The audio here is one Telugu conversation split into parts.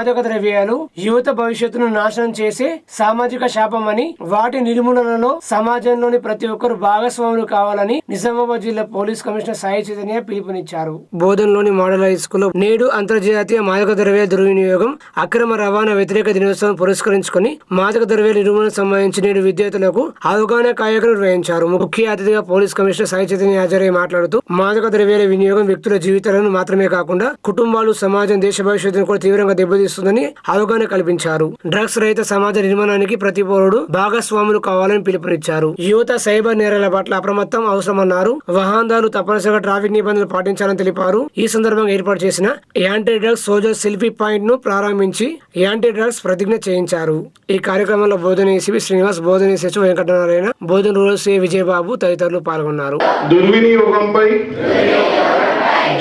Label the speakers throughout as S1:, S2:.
S1: మాదక ద్రవ్యాలు యువత భవిష్యత్తును నాశనం చేసే సామాజిక శాపమని, వాటి నిర్మూలనలో సమాజంలోని ప్రతి ఒక్కరు భాగస్వాములు కావాలని నిజామాబాద్ జిల్లా పోలీస్ కమిషనర్ సాయి చైతన్య పిలుపునిచ్చారు. బోధనలోని మోడల్ హై స్కూల్లో నేడు అంతర్జాతీయ మాదక ద్రవ్య దుర్వినియోగం అక్రమ రవాణా వ్యతిరేక దినోత్సవం పురస్కరించుకుని మాదక ద్రవ్య నిర్మూలనకు సంబంధించి నేడు విద్యార్థులకు అవగాహన కార్యక్రమం నిర్వహించారు. ముఖ్య అతిథిగా పోలీస్ కమిషనర్ సాయి చైతన్య హాజరై మాట్లాడుతూ మాదక ద్రవ్యాల వినియోగం వ్యక్తుల జీవితాలను మాత్రమే కాకుండా కుటుంబాలు, సమాజం, దేశ భవిష్యత్తును కూడా తీవ్రంగా దెబ్బతీస్తుందని అవగాహన కల్పించారు. డ్రగ్స్ రహిత సమాజ నిర్మాణానికి ప్రతి పౌరుడు భాగస్వాములు కావాలని పిలుపునిచ్చారు. యువత సైబర్ నేరాల పట్ల అప్రమత్తం అవసరమన్నారు. వాహనదారులు తప్పనిసరిగా ట్రాఫిక్ నిబంధనలు పాటించాలని తెలిపారు. ఈ సందర్భంగా ఏర్పాటు చేసిన anti drugs soldier selfie point ను ప్రారంభించి యాంటీ డ్రగ్స్ ప్రతిజ్ఞ చేయించారు. ఈ కార్యక్రమంలో బోధన ఏసీపీ శ్రీనివాస్, బోధన ఎస్హెచ్ వెంకటనారాయణ, బోధన రూరల్ సి విజయబాబు తదితరులు పాల్గొన్నారు.
S2: దుర్వినియోగంపై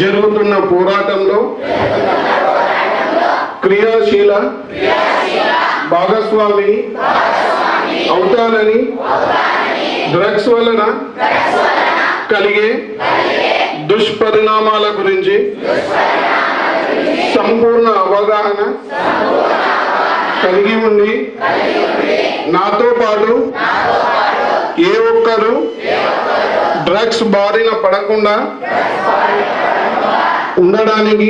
S2: జరుగుతున్న పోరాటంలో క్రియాశీల భాగస్వామిని అవుతానని, డ్రగ్స్ వలన కలిగే దుష్పరిణామాల గురించి సంపూర్ణ అవగాహన కలిగి ఉండి నాతో పాటు ఏ ఒక్కరు డ్రగ్స్ బారిన పడకుండా ఉండడానికి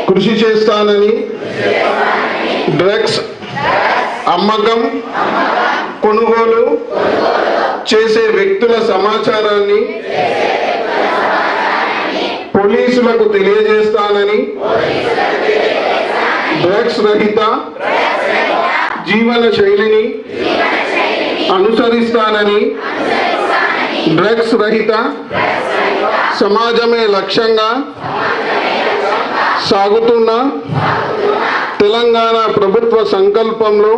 S2: కృషి చేస్తానని, డ్రగ్స్ అమ్మకం, కొనుగోలు చేసే వ్యక్తుల సమాచారాన్ని పోలీసులకు తెలియజేస్తానని, డ్రగ్స్ రహిత జీవన శైలిని అనుసరిస్తానని, డ్రగ్స్ రహిత సమాజమే లక్ష్యంగా సాగుతున్న తెలంగాణ ప్రభుత్వ సంకల్పంలో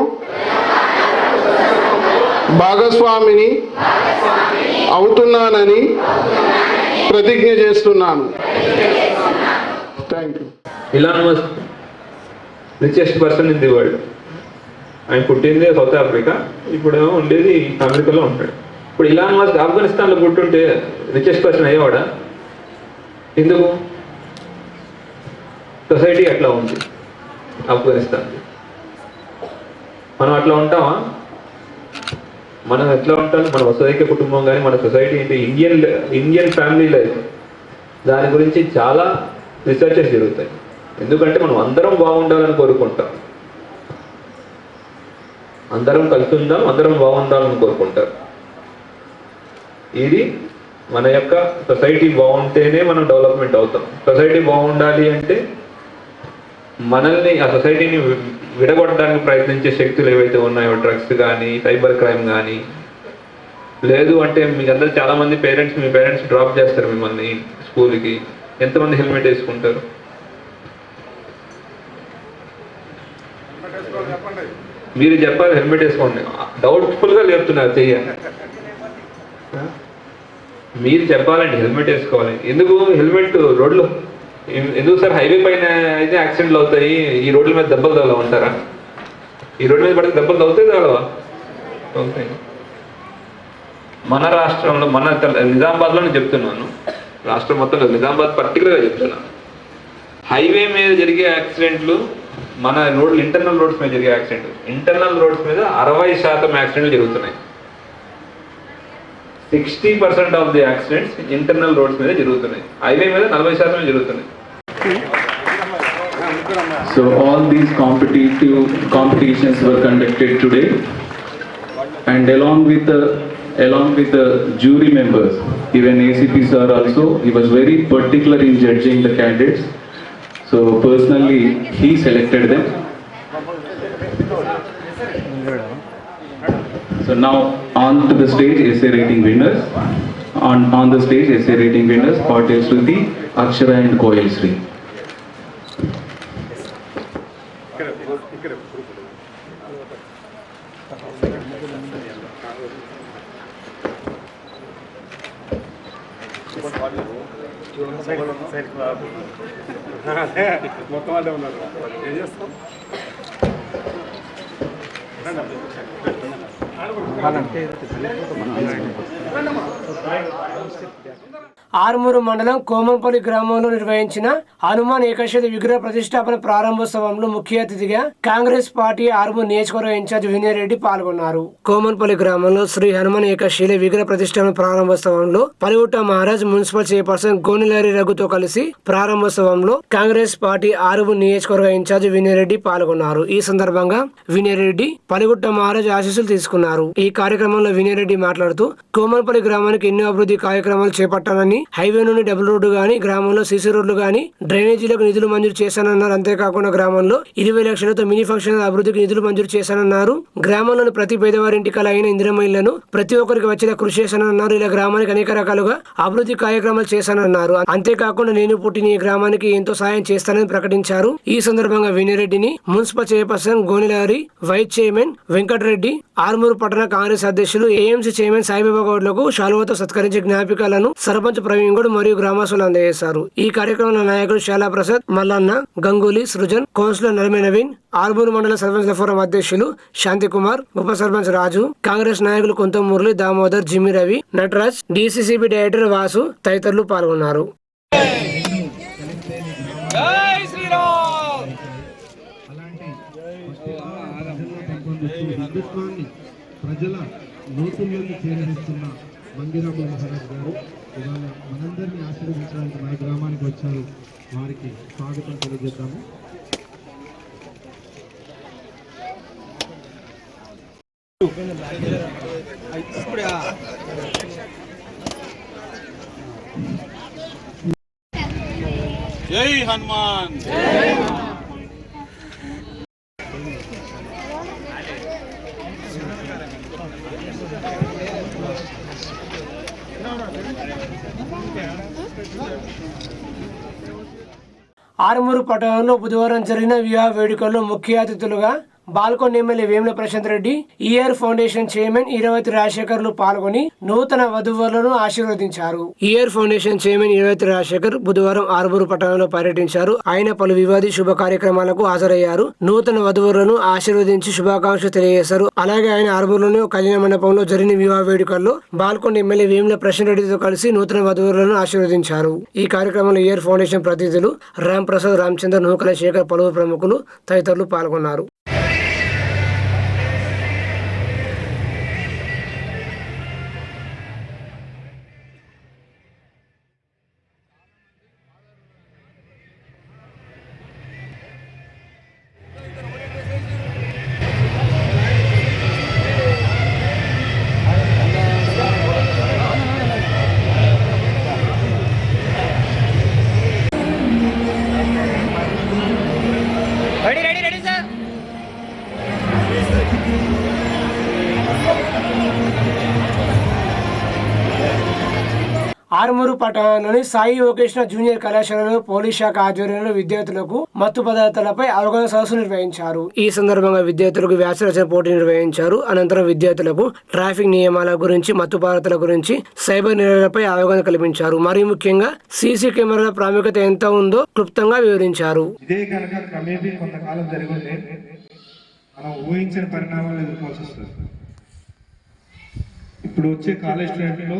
S2: భాగస్వామిని అవుతున్నానని ప్రతిజ్ఞ చేస్తున్నాను. Thank you.
S3: Elon Musk richest person in the world. ఆయన పుట్టింది సౌత్ ఆఫ్రికా, ఇప్పుడేమో ఉండేది అమెరికాలో ఉంటాడు. ఇప్పుడు ఇలాన్ మస్క్ ఆఫ్ఘనిస్తాన్లో పుట్టుంటే రిచెస్ట్ పర్సన్ అయ్యేవాడా? ఎందుకు? సొసైటీ అట్లా ఉంది ఆఫ్ఘనిస్తాన్. మనం అట్లా ఉంటామా? మనం ఎట్లా ఉంటాం? మన వసైక కుటుంబం కానీ మన సొసైటీ ఏంటి, ఇండియన్ ఫ్యామిలీ లైఫ్, దాని గురించి చాలా రీసెర్చెస్ జరుగుతాయి. ఎందుకంటే మనం అందరం బాగుండాలని కోరుకుంటాం, అందరం కలిసి ఉందాం, అందరం బాగుండాలని కోరుకుంటారు. ఇది మన యొక్క సొసైటీ బాగుంటేనే మనం డెవలప్మెంట్ అవుతాం. సొసైటీ బాగుండాలి అంటే మనల్ని, ఆ సొసైటీని విడగొట్టడానికి ప్రయత్నించే శక్తులు ఏవైతే ఉన్నాయో, డ్రగ్స్ కానీ, సైబర్ క్రైమ్ కానీ, లేదు అంటే మీకు అందరూ చాలామంది పేరెంట్స్, మీ పేరెంట్స్ డ్రాప్ చేస్తారు మిమ్మల్ని స్కూల్కి, ఎంతమంది హెల్మెట్ వేసుకుంటారు? మీరు చెప్పాలి హెల్మెట్ వేసుకోండి. డౌట్ఫుల్గా చెప్తున్నారు చెయ్యాలి. మీరు చెప్పాలండి హెల్మెట్ వేసుకోవాలి. ఎందుకు హెల్మెట్ రోడ్లు ఎందుకు సార్? హైవే పైన అయితే యాక్సిడెంట్లు అవుతాయి, ఈ రోడ్ల మీద దెబ్బలు తగలవు అంటారా? ఈ రోడ్ల మీద పడితే దెబ్బలు తగ్గుతాయి తగలవా? అవుతాయి. మన రాష్ట్రంలో, మన నిజామాబాద్లో నేను చెప్తున్నాను, రాష్ట్రం మొత్తంలో నిజామాబాద్ పర్టికులర్గా చెప్తున్నాను, హైవే మీద జరిగే యాక్సిడెంట్లు, మన రోడ్లు ఇంటర్నల్ రోడ్స్ మీద జరిగే యాక్సిడెంట్లు, ఇంటర్నల్ రోడ్స్ మీద 60% యాక్సిడెంట్లు జరుగుతున్నాయి. 60% of the accidents internal roads మీద జరుగుతున్నాయి. హైవే మీద 40% జరుగుతున్నాయి.
S4: So all these competitions were conducted today, and along with the jury members, even ACP sir also, he was very particular in judging the candidates. So personally, he selected them. So now on to the stage, essay rating winners. On the stage, essay rating winners, Patil Shruti, Akshara and Koyal Sri.
S1: Armoor మండలం కోమంపల్లి గ్రామంలో నిర్వహించిన హనుమాన్ ఏకాదశి విగ్రహ ప్రతిష్టాపన ప్రారంభోత్సవంలో ముఖ్య అతిథిగా కాంగ్రెస్ పార్టీ ఆర్మూరు నియోజకవర్గ ఇన్ఛార్జ్ వినయ్ రెడ్డి పాల్గొన్నారు. కోమంపల్లి గ్రామంలో శ్రీ హనుమాన్ ఏకాదశి విగ్రహ ప్రతిష్టాపన ప్రారంభోత్సవంలో పలిగుట్ట మహారాజ్ మున్సిపల్ చైర్పర్సన్ గోనిలారి రఘుతో కలిసి ప్రారంభోత్సవంలో కాంగ్రెస్ పార్టీ ఆర్మూరు నియోజకవర్గ ఇన్ఛార్జ్ వినయ్ రెడ్డి పాల్గొన్నారు. ఈ సందర్భంగా వినయ్ రెడ్డి పలిగుట్ట మహారాజ్ ఆశీస్సులు తీసుకున్నారు. ఈ కార్యక్రమంలో వినయ్ రెడ్డి మాట్లాడుతూ కోమంపల్లి గ్రామానికి ఎన్నో అభివృద్ధి కార్యక్రమాలు చేపట్టాలని, హైవే నుండి డబుల్ రోడ్డు గాని, గ్రామంలో సీసీ రోడ్లు గాని, డ్రైనేజీలకు నిధులు మంజూరు చేశానన్నారు. అంతేకాకుండా గ్రామంలో 20 లక్షలతో మినీ ఫంక్షన్ అభివృద్ధికి నిధులు మంజూరు చేశానన్నారు. గ్రామంలోని ప్రతి పేదవారి ఇంటికి అయిన ఇందిరమ్మ ఇళ్లను ప్రతి ఒక్కరికి వచ్చేలా కృషి చేశానన్నారు. ఇలా గ్రామానికి అనేక రకాలుగా అభివృద్ధి కార్యక్రమాలు చేశానన్నారు. అంతేకాకుండా నేను పుట్టిన ఈ గ్రామానికి ఎంతో సాయం చేస్తానని ప్రకటించారు. ఈ సందర్భంగా వినయ్ రెడ్డిని municipal chairperson Gonilari, vice chairman Venkata Reddy, Armoor పట్టణ కాంగ్రెస్ అధ్యక్షులు ఏఎంసీ చైర్మన్ సాయిబాబా గౌడ్లకు శాలువతో సత్కరించి జ్ఞాపికలను సర్పంచ్ ప్రవీణ్ గౌడ్ మరియు గ్రామస్తులు అందజేశారు. ఈ కార్యక్రమంలో నాయకులు శాలా ప్రసాద్, మల్లన్న, గంగూలీ, సృజన్, కౌన్సిలర్ నరమే నవీన్, ఆర్మూరు మండల సర్పంచ్ ఫోరం అధ్యక్షులు శాంతికుమార్, ఉప సర్పంచ్ రాజు, కాంగ్రెస్ నాయకులు కొంత మురళి, దామోదర్, జిమ్మి రవి, నటరాజ్, డిసిసిబి డైరెక్టర్ వాసు తదితరులు పాల్గొన్నారు.
S5: ప్రజల లోతుల్లోకి చేరవేస్తున్న మందిరాబు మహారాజ్ గారు ఇవాళ మనందరినీ ఆశీర్వదించడానికి మన గ్రామానికి వచ్చారు. వారికి స్వాగతం తెలియజేద్దాము.
S6: జై హనుమాన్.
S1: ఆర్మూరు పట్టణంలో బుధవారం జరిగిన వివాహ వేడుకల్లో ముఖ్య అతిథులుగా Balkonda MLA Vemula Prashanth Reddy, ER foundation chairman Iravati రాజశేఖర్లు పాల్గొని నూతన వధువులను ఆశీర్వదించారు. ER foundation chairman Iravati Rajasekhar బుధవారం ఆర్మూరు పట్టణంలో పర్యటించారు. ఆయన పలు వివాది శుభ కార్యక్రమాలకు హాజరయ్యారు. నూతన వధువులను ఆశీర్వదించి శుభాకాంక్షలు తెలియజేశారు. అలాగే ఆయన ఆర్మూరులోని కళ్యాణ మండపంలో జరిగిన వివాహ వేడుకల్లో బాల్కొండ ఎమ్మెల్యే వేముల ప్రశాంత్ రెడ్డితో కలిసి నూతన వధువులను ఆశీర్వదించారు. ఈ కార్యక్రమంలో ఈఆర్ ఫౌండేషన్ ప్రతినిధులు రామ్ ప్రసాద్, రామచంద్ర, నూకల శేఖర్, పలువురు ప్రముఖులు తదితరులు పాల్గొన్నారు. ఆర్మూరు పట్టణంలోని సాయి వొకేషనల్ జూనియర్ కళాశాలలో పోలీస్ శాఖ ఆధ్వర్యంలో విద్యార్థులకు మత్తు పదార్థాలపై అవగాహన సదస్సు నిర్వహించారు. ఈ సందర్భంగా విద్యార్థులకు వ్యాస రచన పోటీ నిర్వహించారు. అనంతరం విద్యార్థులకు ట్రాఫిక్ నియమాల గురించి, మత్తు పదార్థాల గురించి, సైబర్ నేరాలపై అవగాహన కల్పించారు. మరియు ముఖ్యంగా సీసీ కెమెరాల ప్రాముఖ్యత ఎంత ఉందో క్లుప్తంగా వివరించారు.
S5: ఇదే కనుక క్రమేపీ కొంతకాలం జరిగితే మనం ఊహించిన పరిణామాలు ఎదుర్కోవాల్సి వస్తుంది. ఇప్పుడు వచ్చే కాలేజ్ స్టూడెంట్లో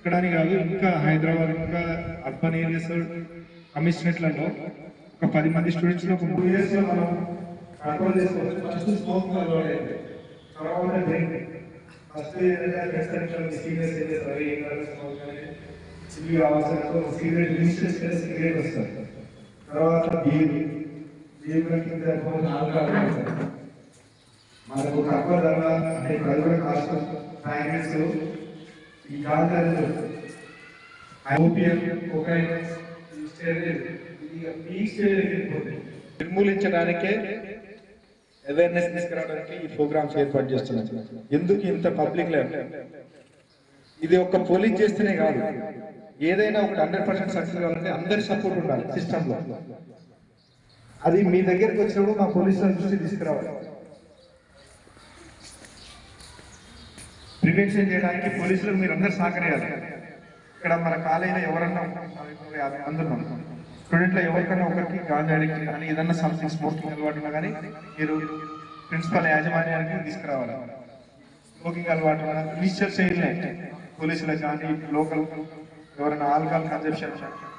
S5: ఇక్కడని కాదు, ఇంకా హైదరాబాద్, ఇంకా అర్బన్ ఏరియాస్ కమిషనరేట్లలో ఒక 10 మంది స్టూడెంట్స్లో 2 ఇయర్స్లో మనం కంట్రోల్ చేసుకోవచ్చు. ఫస్ట్ స్మోక్ అలవాటు అయితే, తర్వాత డ్రింక్. ఫస్ట్ సీనియర్స్ ఏరియాస్ అవి స్మోక్ అనేది చిల్లి అవసరం, సిగరెట్ రిజిస్టర్స్ చేస్తే సిగరెట్ వస్తారు. తర్వాత బీర్ కింద ఆల్కహాల్ మనకు తక్కువ ధర అంటే ప్రజల కాస్ట్ ప్యాకెట్స్ ఈ గాంజాలు, ఓపియం, కొకైన్ నిర్మూలించడానికే అవేర్నెస్ తీసుకురావడానికి ఈ ప్రోగ్రామ్స్ ఏర్పాటు చేస్తున్నాం. ఎందుకు ఇంత పబ్లిక్ లైఫ్ ఇది ఒక పోలీస్ చేస్తేనే కాదు, ఏదైనా ఒక 100% సక్సెస్ కావాలంటే అందరి సపోర్ట్ ఉండాలి సిస్టమ్ లో. అది మీ దగ్గరికి వచ్చినప్పుడు మా పోలీసుల దృష్టి తీసుకురావాలి. ప్రివెన్షన్ చేయడానికి పోలీసులకు మీరు అందరు సహకరించాలి. ఇక్కడ మన కాలేజీలో ఎవరన్నా అందున్నాం స్టూడెంట్లో ఎవరికన్నా ఒకరికి గాంజా అడిక్ట్ కానీ ఏదన్నా సంథింగ్ స్మోకింగ్ అలవాటు ఉన్నా కానీ మీరు ప్రిన్సిపల్ యాజమాన్యానికి తీసుకురావాలి. స్మోకింగ్ అలవాటు రిజిస్టర్ చేయలే పోలీసులకు కానీ లోకల్ ఎవరైనా ఆల్కహాల్ కన్జంప్షన్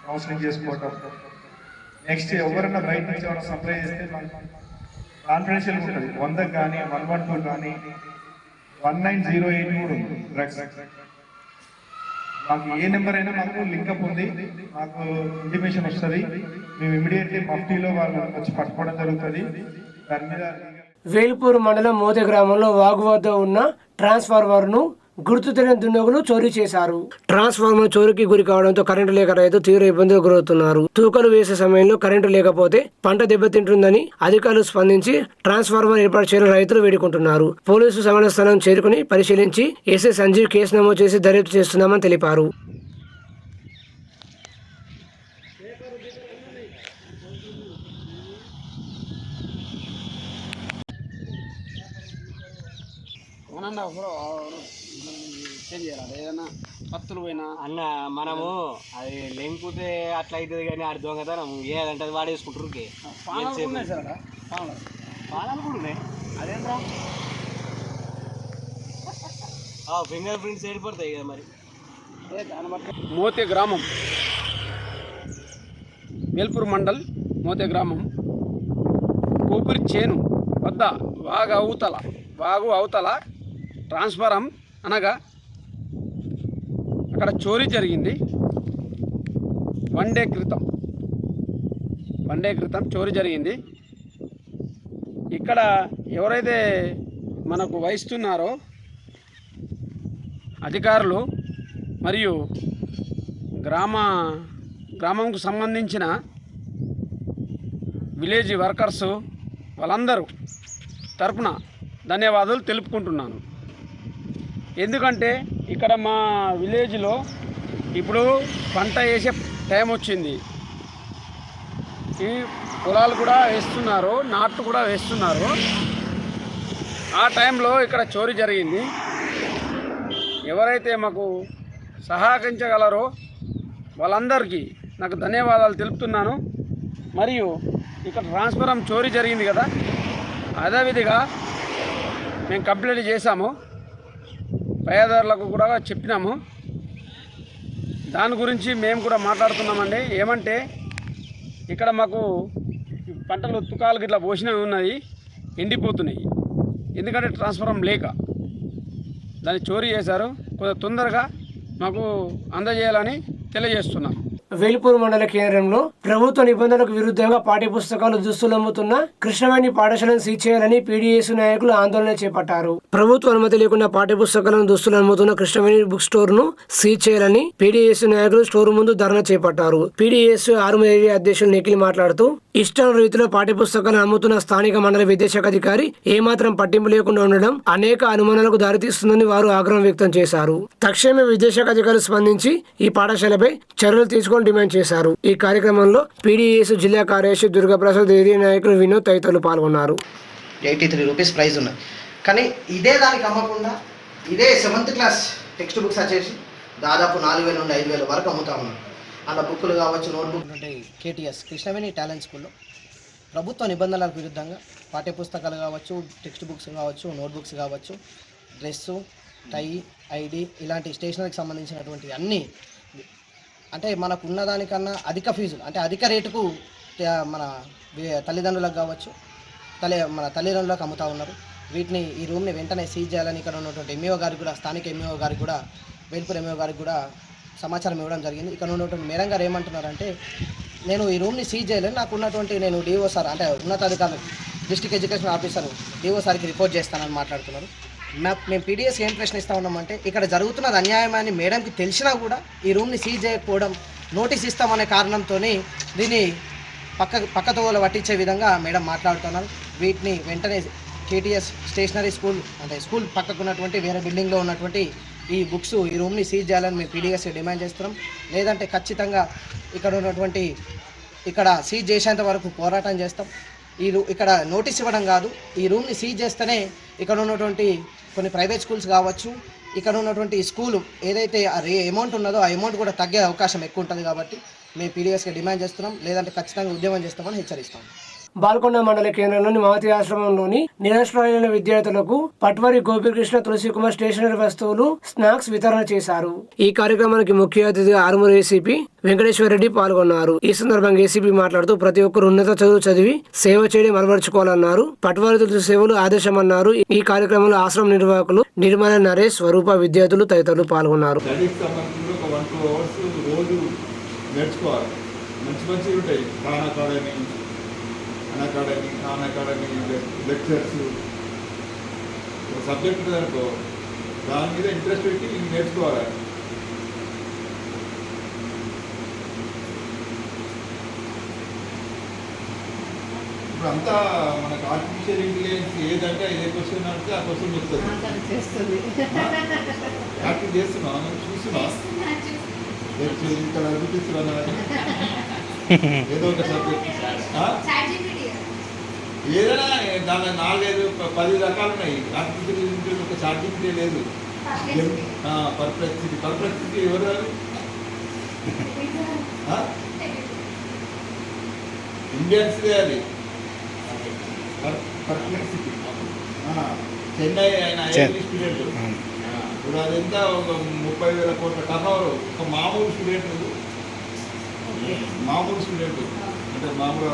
S5: కౌన్సిలింగ్ చేసుకోవటం. నెక్స్ట్ ఎవరైనా బయట నుంచి ఎవరైనా సప్లై చేస్తే మనకు కాన్ఫిడెన్షియల్ ఉంటుంది. 100 కానీ 112 కానీ 1908 కూడా ఉంది డ్రగ్స్. మాకు ఏ నెంబర్ అయినా మాకు లింకప్ ఉంది, మాకు ఇంటిమేషన్ వస్తుంది, మేము ఇమీడియట్లీ మఫ్టీలో వాళ్ళు వచ్చి పట్టుకోవడం జరుగుతుంది. దాని మీద
S1: వేల్పూర్ మండలం మోతే గ్రామంలో వాగు వద్ద ఉన్న ట్రాన్స్ఫార్మర్ ను గుర్తు తెలియని దుండగులు చోరీ చేశారు. ట్రాన్స్ఫార్మర్ చోరీకి గురి కావడంతో కరెంటు లేక రైతు తీవ్ర ఇబ్బందులు గురవుతున్నారు. తూకలు వేసే సమయంలో కరెంటు లేకపోతే పంట దెబ్బతింటుందని అధికారులు స్పందించి ట్రాన్స్ఫార్మర్ ఏర్పాటు చేయాలని రైతులు వేడుకుంటున్నారు. పోలీసులు సంఘటన స్థలం చేరుకుని పరిశీలించి ఎస్ఐ సంజీవ్ కేసు నమోదు చేసి దర్యాప్తు చేస్తున్నామని తెలిపారు.
S7: ఏదన్నా పత్తులు పోయినా అన్న మనము అది లేకపోతే అట్లా అవుతుంది కానీ ఆడి దొంగతనం ఏదంటే అది వాడేసుకుంటారు. పానాలు కూడా ఉన్నాయి. అదేంట్రా ఫింగర్ ప్రింట్స్ ఏడిపడతాయి కదా మరి. దాన్ని బట్టి
S8: మోతే గ్రామం, వేల్పూర్ మండల్ మోతే గ్రామం కూపిరి చేను వద్ద వాగు అవతల ట్రాన్స్ఫారం అనగా అక్కడ చోరీ జరిగింది. వన్ డే క్రితం చోరీ జరిగింది. ఇక్కడ ఎవరైతే మనకు వహిస్తున్నారో అధికారులు మరియు గ్రామంకు సంబంధించిన విలేజ్ వర్కర్సు వాళ్ళందరూ తరపున ధన్యవాదాలు తెలుపుకుంటున్నాను. ఎందుకంటే ఇక్కడ మా విలేజ్లో ఇప్పుడు పంట వేసే టైం వచ్చింది. ఈ పొలాలు కూడా వేస్తున్నారు, నాట్లు కూడా వేస్తున్నారు. ఆ టైంలో ఇక్కడ చోరీ జరిగింది. ఎవరైతే మాకు సహకరించగలరో వాళ్ళందరికీ నాకు ధన్యవాదాలు తెలుపుతున్నాను. మరియు ఇక్కడ ట్రాన్స్ఫారం చోరీ జరిగింది కదా, అదేవిధంగా మేము కంప్లైంట్ చేశాము, పేదలకు కూడా చెప్పినాము. దాని గురించి మేము కూడా మాట్లాడుతున్నామండి. ఏమంటే ఇక్కడ మాకు పంటలు తుకాలు గిట్లా పోసినవి ఉన్నాయి, ఎండిపోతున్నాయి. ఎందుకంటే ట్రాన్స్ఫారం లేక దాన్ని చోరీ చేశారు. కొంచెం తొందరగా మాకు అందజేయాలని తెలియజేస్తున్నాం.
S1: వేల్పూర్ మండల కేంద్రంలో ప్రభుత్వ నిబంధనలకు విరుద్ధంగా పాఠ్యపుస్తకాలు దుస్తులు అమ్ముతున్న కృష్ణవేణి పాఠశాలను సీజ్ చేయాలని పీడీఎస్ నాయకులు ఆందోళన చేపట్టారు. ప్రభుత్వ అనుమతి లేకుండా పాఠ్యపుస్తకాలను దుస్తులు అమ్ముతున్న కృష్ణవేణి బుక్ స్టోర్ ను సీజ్ చేయాలని పీడీఎస్ నాయకులు స్టోర్ ముందు ధర్నా చేపట్టారు. పీడీఎస్ ఆర్మూర్ ఏరియా అధ్యక్షులు నిఖిల్ మాట్లాడుతూ ఇష్టం రీతిలో పాఠ్యపుస్తకాలను అమ్ముతున్న స్థానిక మండల విద్యాశాఖ అధికారి ఏమాత్రం పట్టింపు లేకుండా ఉండడం అనేక అనుమానాలకు దారితీస్తుందని వారు ఆగ్రహం వ్యక్తం చేశారు. తక్షణమే విద్యాశాఖ అధికారులు స్పందించి ఈ పాఠశాలపై చర్యలు తీసుకొని డిమాండ్ చేశారు. ఈ కార్యక్రమంలో పీడీఎస్ జిల్లా కార్యదర్శి దుర్గాప్రసాద్, ఏరియా నాయకులు వినోద్ తదితరులు పాల్గొన్నారు.
S9: 83 రూపీస్ ప్రైస్ ఉన్నాయి, కానీ ఇదే దానికి అమ్మకుండా ఇదే 7th క్లాస్ టెక్స్ట్ బుక్స్ వచ్చేసి దాదాపు 4,000 నుండి 5,000 వరకు అమ్ముతా ఉన్నారు. అలా బుక్కులు కావచ్చు, నోట్బుక్ ఉంటాయి. కేటీఎస్ కృష్ణవేణి టాలెంట్ స్కూల్లో ప్రభుత్వ నిబంధనలకు విరుద్ధంగా పాఠ్యపుస్తకాలు కావచ్చు, టెక్స్ట్ బుక్స్ కావచ్చు, నోట్బుక్స్ కావచ్చు, డ్రెస్సు, టై, ఐడి ఇలాంటి స్టేషనరీకి సంబంధించినటువంటి అన్నీ అంటే మనకు ఉన్నదానికన్నా అధిక ఫీజులు అంటే అధిక రేటుకు మన తల్లిదండ్రులకు కావచ్చు మన తల్లిదండ్రులకు అమ్ముతూ ఉన్నారు. వీటిని ఈ రూమ్ని వెంటనే సీజ్ చేయాలని ఇక్కడ ఉన్నటువంటి ఎంఈఓ గారికి కూడా, స్థానిక ఎంఈఓ గారికి కూడా, వేల్పూర్ ఎంఈఓ గారికి కూడా సమాచారం ఇవ్వడం జరిగింది. ఇక్కడ ఉన్నటువంటి మేడం గారు ఏమంటున్నారంటే, నేను ఈ రూమ్ని సీజ్ చేయలేను, నాకు ఉన్నటువంటి నేను డిఓ సార్ అంటే ఉన్నతాధికారులు డిస్ట్రిక్ట్ ఎడ్యుకేషన్ ఆఫీసర్ డిఓ సార్కి రిపోర్ట్ చేస్తానని మాట్లాడుతున్నారు. మేము పీడీఎస్ ఏం ప్రశ్నిస్తూ ఉన్నామంటే, ఇక్కడ జరుగుతున్నది అన్యాయమని మేడంకి తెలిసినా కూడా ఈ రూమ్ని సీజ్ చేయకపోవడం, నోటీస్ ఇస్తామనే కారణంతో దీన్ని పక్కతోవలో పట్టించే విధంగా మేడం మాట్లాడుతున్నారు. వీటిని వెంటనే కేటీఎస్ స్టేషనరీ స్కూల్ అంటే స్కూల్ పక్కకు ఉన్నటువంటి వేరే బిల్డింగ్లో ఉన్నటువంటి ఈ బుక్స్ ఈ రూమ్ని సీజ్ చేయాలని మేము పీడీఎస్కి డిమాండ్ చేస్తున్నాం. లేదంటే ఖచ్చితంగా ఇక్కడ ఉన్నటువంటి ఇక్కడ సీజ్ చేసేంత వరకు పోరాటం చేస్తాం. ఇక్కడ నోటీస్ ఇవ్వడం కాదు, ఈ రూమ్ని సీజ్ చేస్తేనే ఇక్కడ ఉన్నటువంటి కొన్ని ప్రైవేట్ స్కూల్స్ కావచ్చు, ఇక్కడ ఉన్నటువంటి స్కూలు ఏదైతే అమౌంట్ ఉన్నదో ఆ అమౌంట్ కూడా తగ్గే అవకాశం ఎక్కువ ఉంటుంది. కాబట్టి మేము పీడీఎస్కి డిమాండ్ చేస్తున్నాం, లేదంటే ఖచ్చితంగా ఉద్యమం చేస్తామని హెచ్చరిస్తాం.
S1: బాల్కొండ మండల కేంద్రంలోని మహతి ఆశ్రమంలోని నిరాశ్రయులైన విద్యార్థులకు పట్వారి గోపికృష్ణ తులసి కుమార్ స్టేషనరీ వస్తువులు స్నాక్స్ వితరణ చేశారు. ఈ కార్యక్రమానికి ముఖ్య అతిథిగా ఆర్మూర్ ఏసీపీ వెంకటేశ్వర రెడ్డి పాల్గొన్నారు. ఈ సందర్భంగా ఏసీపీ మాట్లాడుతూ ప్రతి ఒక్కరు ఉన్నత చదువు చదివి సేవ చేయడం అలవర్చుకోవాలన్నారు. పట్వారి తులసి సేవలు ఆదేశమన్నారు. ఈ కార్యక్రమంలో ఆశ్రమం నిర్వాహకులు నిర్మల నరేష్, స్వరూప, విద్యార్థులు తదితరులు పాల్గొన్నారు.
S5: నేర్చుకోవాలి. మంచి మంచి ఉంటాయి. నాన్ అకాడమీ లెక్చర్స్ సబ్జెక్ట్ అనుకో దాని మీద ఇంట్రెస్ట్ పెట్టి నేర్చుకోవాలి. ఇప్పుడు అంతా మనకు ఆర్టిఫిషియల్ ఇంటెలిజెన్స్ ఏదంటే ఏ క్వశ్చన్ అంటే ఆ క్వశ్చన్ వస్తుంది. ప్రాక్టీస్ చేస్తున్నాం, చూస్తున్నాం, ఇక్కడ చూపిస్తున్నా ఏదో ఒక సబ్జెక్ట్ ఏదైనా దాని 4-5-10 రకాలు ఉన్నాయి. ఆర్టిఫిషియల్ ఒక చార్జిబిలిటీ లేదు. పర్ప్లెక్సిటీ ఎవరు ఇండియన్స్దే అది పర్ప్లెక్సిటీ. చెన్నై ఆయన ఐఐటి స్టూడెంట్. ఇప్పుడు అదంతా ఒక 30,000 కోట్ల టర్నోవర్. ఒక మామూలు స్టూడెంట్ అంటే మామూలు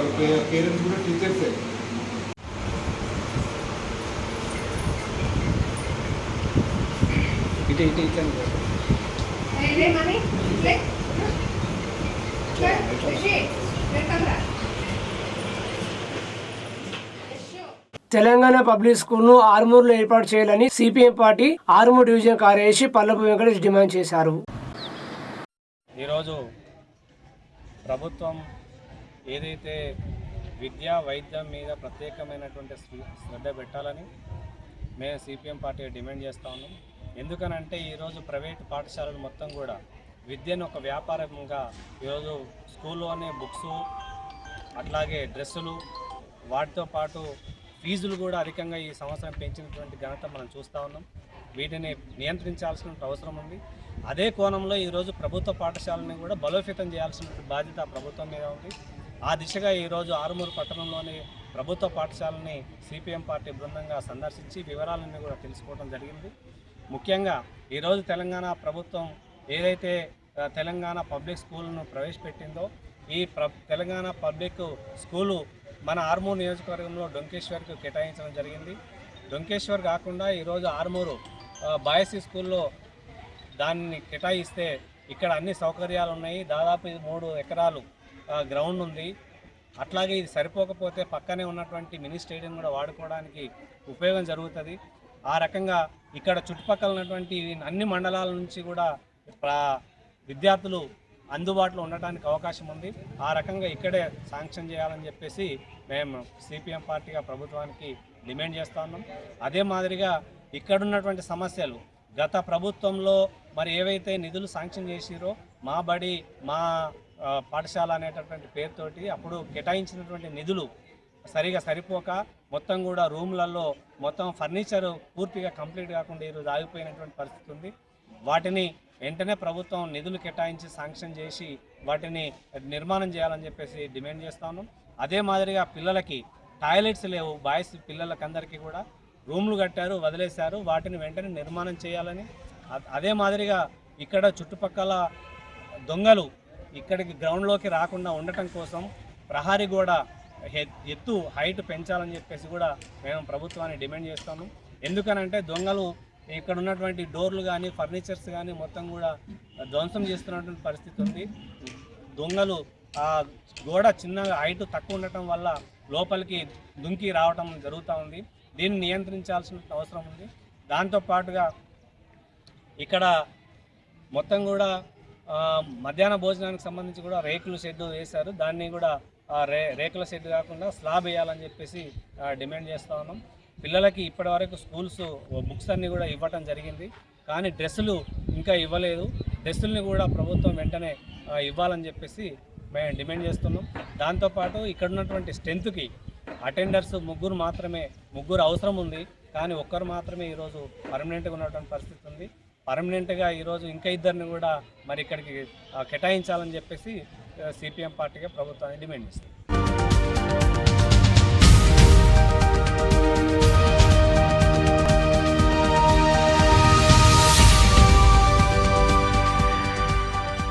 S5: పేరెంట్స్ కూడా టీచర్సే.
S1: తెలంగాణ పబ్లిక్ స్కూల్ ను ఆర్మూర్లో ఏర్పాటు చేయాలని సిపిఎం పార్టీ ఆర్మూర్ డివిజన్ కార్యదర్శి పల్లపు వెంకటేష్ డిమాండ్ చేశారు.
S8: ఈరోజు ప్రభుత్వం ఏదైతే విద్యా వైద్యం మీద ప్రత్యేకమైనటువంటి శ్రద్ధ పెట్టాలని మేము సిపిఎం పార్టీ డిమాండ్ చేస్తూ ఉన్నాం. ఎందుకనంటే ఈరోజు ప్రైవేటు పాఠశాలలు మొత్తం కూడా విద్యను ఒక వ్యాపారంగా ఈరోజు స్కూల్లోనే బుక్స్ అట్లాగే డ్రెస్సులు వాటితో పాటు ఫీజులు కూడా అధికంగా ఈ సంవత్సరం పెంచినటువంటి ఘనత మనం చూస్తూ ఉన్నాం. వీటిని నియంత్రించాల్సిన అవసరం ఉంది. అదే కోణంలో ఈరోజు ప్రభుత్వ పాఠశాలని కూడా బలోపేతం చేయాల్సిన బాధ్యత ప్రభుత్వం మీద ఉంది. ఆ దిశగా ఈరోజు ఆరుమూరు పట్టణంలోని ప్రభుత్వ పాఠశాలని సిపిఎం పార్టీ బృందంగా సందర్శించి వివరాలన్నీ కూడా తెలుసుకోవడం జరిగింది. ముఖ్యంగా ఈరోజు తెలంగాణ ప్రభుత్వం ఏదైతే తెలంగాణ పబ్లిక్ స్కూల్ను ప్రవేశపెట్టిందో ఈ తెలంగాణ పబ్లిక్ స్కూలు మన ఆర్మూరు నియోజకవర్గంలో డొంకేశ్వర్కు కేటాయించడం జరిగింది. డొంకేశ్వర్ కాకుండా ఈరోజు ఆర్మూరు బాయ్స్ స్కూల్లో దాన్ని కేటాయిస్తే ఇక్కడ అన్ని సౌకర్యాలు ఉన్నాయి. దాదాపు 3 ఎకరాలు గ్రౌండ్ ఉంది. అట్లాగే ఇది సరిపోకపోతే పక్కనే ఉన్నటువంటి మినీ స్టేడియం కూడా వాడుకోవడానికి ఉపయోగం జరుగుతుంది. ఆ రకంగా ఇక్కడ చుట్టుపక్కల ఉన్నటువంటి అన్ని మండలాల నుంచి కూడా విద్యార్థులు అందుబాటులో ఉండటానికి అవకాశం ఉంది. ఆ రకంగా ఇక్కడే శాంక్షన్ చేయాలని చెప్పేసి మేము సిపిఎం పార్టీగా ప్రభుత్వానికి డిమాండ్ చేస్తూ ఉన్నాం. అదే మాదిరిగా ఇక్కడున్నటువంటి సమస్యలు గత ప్రభుత్వంలో మరి ఏవైతే నిధులు శాంక్షన్ చేసిరో మా బడి మా పాఠశాల అనేటటువంటి పేరుతోటి అప్పుడు కేటాయించినటువంటి నిధులు సరిగా సరిపోక మొత్తం కూడా రూమ్లలో మొత్తం ఫర్నిచర్ పూర్తిగా కంప్లీట్ కాకుండా ఈరోజు ఆగిపోయినటువంటి పరిస్థితి ఉంది. వాటిని వెంటనే ప్రభుత్వం నిధులు కేటాయించి శాంక్షన్ చేసి వాటిని నిర్మాణం చేయాలని చెప్పేసి డిమాండ్ చేస్తాను. అదే మాదిరిగా పిల్లలకి టాయిలెట్స్ లేవు. బాయ్స్ పిల్లలకందరికీ కూడా రూమ్లు కట్టారు, వదిలేశారు. వాటిని వెంటనే నిర్మాణం చేయాలని, అదే మాదిరిగా ఇక్కడ చుట్టుపక్కల దొంగలు ఇక్కడికి గ్రౌండ్లోకి రాకుండా ఉండటం కోసం ప్రహారీ గోడ ఎత్తు హైట్ పెంచాలని చెప్పేసి కూడా మేము ప్రభుత్వాన్ని డిమాండ్ చేస్తాము. ఎందుకనంటే దొంగలు ఇక్కడ ఉన్నటువంటి డోర్లు కానీ ఫర్నిచర్స్ కానీ మొత్తం కూడా ధ్వంసం చేస్తున్నటువంటి పరిస్థితి ఉంది. దొంగలు ఆ గోడ చిన్నగా హైట్ తక్కువ ఉండటం వల్ల లోపలికి దుంకి రావటం జరుగుతూ ఉంది. దీన్ని నియంత్రించాల్సిన అవసరం ఉంది. దాంతోపాటుగా ఇక్కడ మొత్తం కూడా మధ్యాహ్న భోజనానికి సంబంధించి కూడా రేకుల షెడ్ వేశారు. దాన్ని కూడా రేకుల షెడ్ కాకుండా స్లాబ్ వేయాలని చెప్పేసి డిమాండ్ చేస్తూ ఉన్నాం. పిల్లలకి ఇప్పటివరకు స్కూల్స్ బుక్స్ అన్నీ కూడా ఇవ్వటం జరిగింది, కానీ డ్రెస్సులు ఇంకా ఇవ్వలేదు. డ్రెస్సుల్ని కూడా ప్రభుత్వం వెంటనే ఇవ్వాలని చెప్పేసి మేము డిమాండ్ చేస్తున్నాం. దాంతోపాటు ఇక్కడ ఉన్నటువంటి స్ట్రెంత్కి అటెండర్స్ ముగ్గురు అవసరం ఉంది, కానీ ఒక్కరు మాత్రమే ఈరోజు పర్మనెంట్గా ఉన్నటువంటి పరిస్థితి ఉంది. పర్మనెంట్గా ఈరోజు ఇంకా ఇద్దరిని కూడా మరి ఇక్కడికి కేటాయించాలని చెప్పేసి సిపిఎం పార్టీగా ప్రభుత్వాన్ని డిమాండ్ చేస్తుంది.